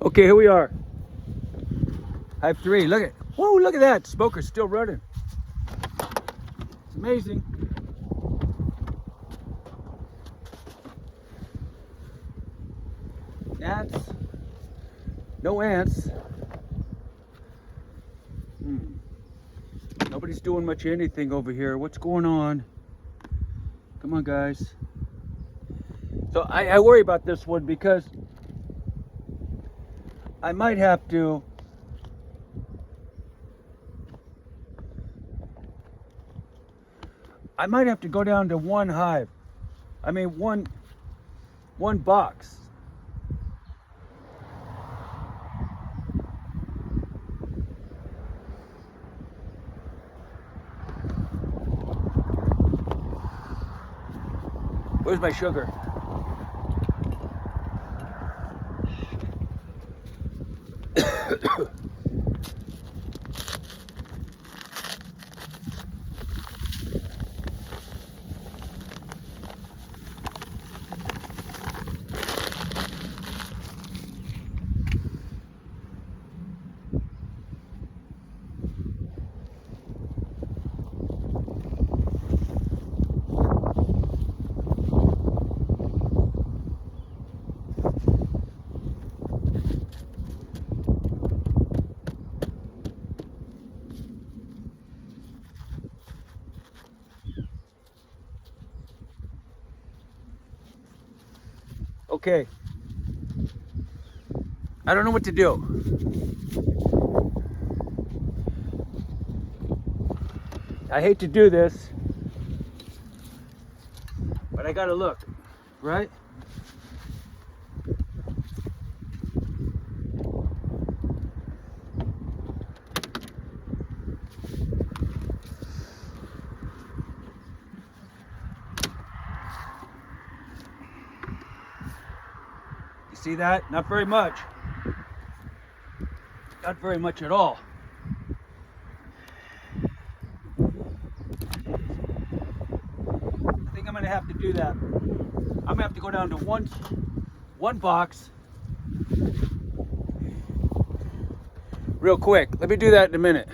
Okay, here we are. Hive 3. Look at, whoa, look at that. Smoker's still running. It's amazing. Ants. No ants. Nobody's doing much anything over here. What's going on? Come on, guys. So I worry about this one because I might have to go down to one hive. I mean one box. Where's my sugar? Okay. I don't know what to do. I hate to do this, but I gotta look, right? See that? Not very much. Not very much at all. I think I'm gonna have to do that. I'm gonna have to go down to one box real quick. Let me do that in a minute.